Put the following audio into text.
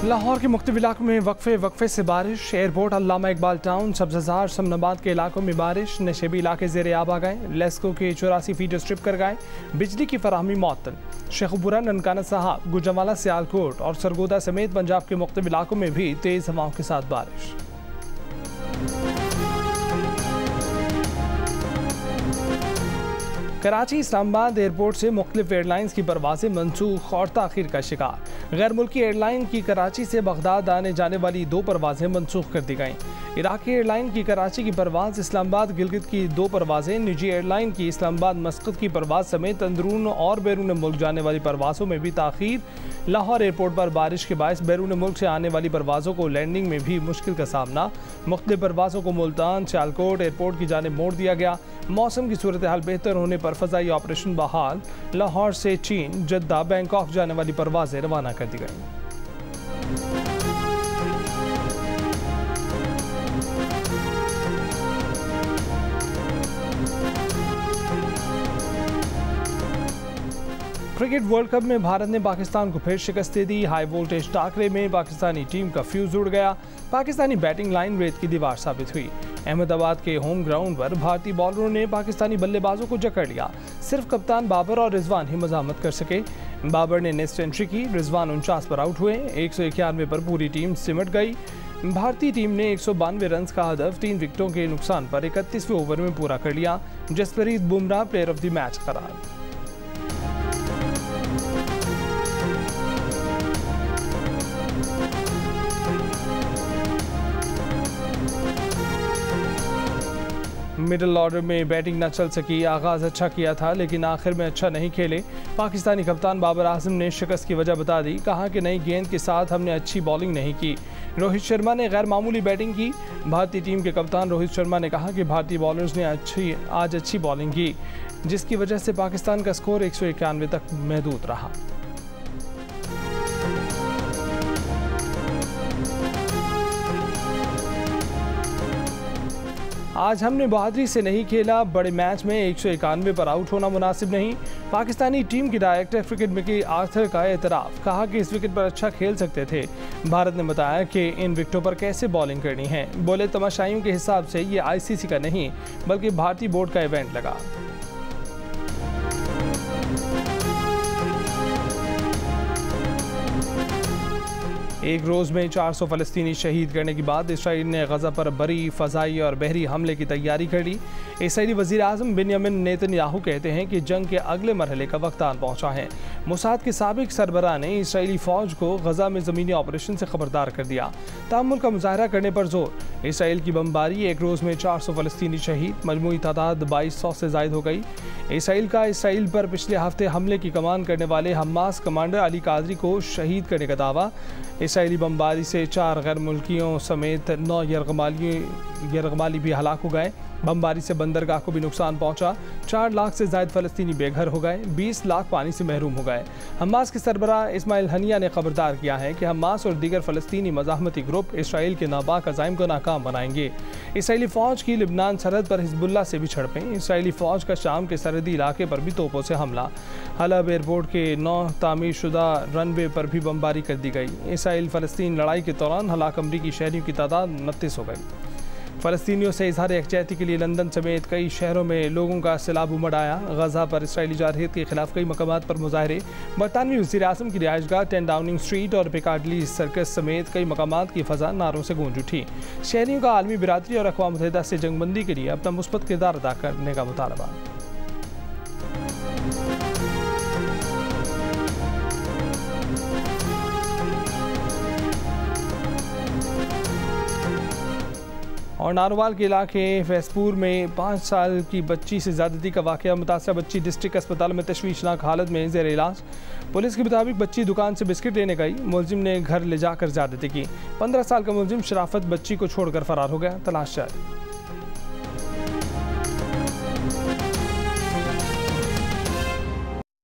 लाहौर के मुख्तलिफ इलाकों में वक्फे से बारिश। एयरपोर्ट, अल्लामा इकबाल टाउन, सब्ज़ार, समनाबाद के इलाकों में बारिश। नशेबी इलाके ज़ेरे आब आ गए। लेस्को के 84 फीट स्ट्रिप कर गए। बिजली की फराहमी मुअत्तल। शेखुपुरा, ननकाना साहब, गुजरावाला, सियालकोट और सरगोदा समेत पंजाब के मुख्तलिफ इलाकों में भी तेज़ हवाओं के साथ बारिश। कराची इस्लामाबाद एयरपोर्ट से मुख्तलिफ एयरलाइंस की परवाज़ें मनसूख और ताख़ीर का शिकार। गैर मुल्की एयरलाइन की कराची से बगदाद आने जाने वाली 2 परवाज़ें मनसूख कर दी गईं। इराकी एयरलाइन की कराची की परवाज़, इस्लामाबाद गिलगित की 2 परवाज़ें, निजी एयरलाइन की इस्लामाबाद मस्कत की परवाज़ समेत अंदरून और बैरून मुल्क जाने वाली परवाज़ों में भी ताख़ीर। लाहौर एयरपोर्ट पर बारिश के बायस बैरून मुल्क से आने वाली परवाज़ों को लैंडिंग में भी मुश्किल का सामना। मुख्तलिफ परवाज़ों को मुल्तान, सियालकोट एयरपोर्ट की जानिब मोड़ दिया गया। मौसम की सूरत हाल बेहतर होने पर फ़ज़ाई ऑपरेशन बहाल। लाहौर से चीन, जद्दा, बैंकॉक जाने वाली परवाज़ें रवाना कर दी गई। क्रिकेट वर्ल्ड कप में भारत ने पाकिस्तान को फिर शिकस्त दे दी। हाई वोल्टेज टाकरे में पाकिस्तानी टीम का फ्यूज उड़ गया। पाकिस्तानी बैटिंग लाइन रेत की दीवार साबित हुई। अहमदाबाद के होम ग्राउंड पर भारतीय बॉलरों ने पाकिस्तानी बल्लेबाजों को जकड़ लिया। सिर्फ कप्तान बाबर और रिजवान ही मज़ाहमत कर सके। बाबर ने नेट सेंचुरी की, रिजवान 49 पर आउट हुए। 191 पर पूरी टीम सिमट गई। भारतीय टीम ने 192 रन का हदफ 3 विकेटों के नुकसान पर 31वें ओवर में पूरा कर लिया। Jasprit Bumrah player of the match करार। मिडिल ऑर्डर में बैटिंग न चल सकी। आगाज़ अच्छा किया था लेकिन आखिर में अच्छा नहीं खेले। पाकिस्तानी कप्तान बाबर आजम ने शिकस्त की वजह बता दी। कहा कि नई गेंद के साथ हमने अच्छी बॉलिंग नहीं की। रोहित शर्मा ने गैर मामूली बैटिंग की। भारतीय टीम के कप्तान रोहित शर्मा ने कहा कि भारतीय बॉलर्स ने आज अच्छी बॉलिंग की, जिसकी वजह से पाकिस्तान का स्कोर 191 तक महदूद रहा। आज हमने बहादुरी से नहीं खेला। बड़े मैच में 191 पर आउट होना मुनासिब नहीं। पाकिस्तानी टीम के डायरेक्टर क्रिकेट मिकी आर्थर का एतराफ़। कहा कि इस विकेट पर अच्छा खेल सकते थे। भारत ने बताया कि इन विकेटों पर कैसे बॉलिंग करनी है। बोले, तमाशाइयों के हिसाब से ये ICC का नहीं बल्कि भारतीय बोर्ड का इवेंट लगा। एक रोज़ में 400 फ़लस्तीनी शहीद करने के बाद इसराइल ने गज़ा पर बरी, फ़ज़ाई और बहरी हमले की तैयारी कर ली। इसराइली वज़ीर आज़म बेंयामिन नेतन्याहू कहते हैं कि जंग के अगले मरहले का वक्त आन पहुँचा है। मोसाद के साबिक सरबराह ने इसराइली फ़ौज को गज़ा में ज़मीनी ऑपरेशन से खबरदार कर दिया। तहम्मुल का मुज़ाहरा करने पर जोर। इसराइल की बमबारी, एक रोज़ में 400 फ़लस्तीनी शहीद, मजमूई तादाद 2200 से ज़ायद हो गई। इसराइल पर पिछले हफ्ते हमले की कमान करने वाले हमास कमांडर अली कादरी को शहीद करने का दावा। इसराइली बमबारी से 4 गैर मुल्कियों समेत 9 यरगमाली भी हलाक हो गए। बमबारी से बंदरगाह को भी नुकसान पहुंचा। 4 लाख से ज़ायद फ़लस्तीनी बेघर हो गए। 20 लाख पानी से महरूम हो गए। हमास के सरबराह इस्माइल हनिया ने खबरदार किया है कि हमास और दीगर फ़लस्तीनी मज़ाहमती ग्रुप इसराइल के नापाक अज़ाइम को नाकाम बनाएंगे। इसराइली फ़ौज की लिबनान सरहद पर हिज़्बुल्लाह से भी झड़पें। इसराइली फ़ौज का शाम के सरहदी इलाके पर भी तोपों से हमला। हलब एयरपोर्ट के 9 तामीर शुदा रनवे पर भी बमबारी कर दी गई। इसराइल फ़लस्तीन लड़ाई के दौरान हलाक अमरीकी शहरियों की तादाद 29 हो गई। फ़लस्तीनियों से इज़हार यकजहती के लिए लंदन समेत कई शहरों में लोगों का सैलाब उमड़ आया। गज़ा पर इसराइली जारहियत के खिलाफ कई मकामात पर मुजाहरे। बरतानवी वज़ीर आज़म की रिहाइशगाह 10 डाउनिंग स्ट्रीट और पिकाडली सर्कस समेत कई मकामात की फ़ज़ा नारों से गूंज उठी। शहरियों का आलमी बिरादरी और अक़वाम मुत्तहिदा से जंगबंदी के लिए अपना मुस्बत किरदार अदा करने का मुतालबा। और नारोवाल के इलाके फैसपुर में 5 साल की बच्ची से ज़्यादती का वाक़या। मुतासरा बच्ची डिस्ट्रिक्ट अस्पताल में तशवीशनाक हालत में ज़ेर इलाज। पुलिस के मुताबिक बच्ची दुकान से बिस्किट लेने गई। मुलजिम ने घर ले जाकर ज़्यादती की। 15 साल का मुलजिम शराफत बच्ची को छोड़कर फरार हो गया। तलाश जारी।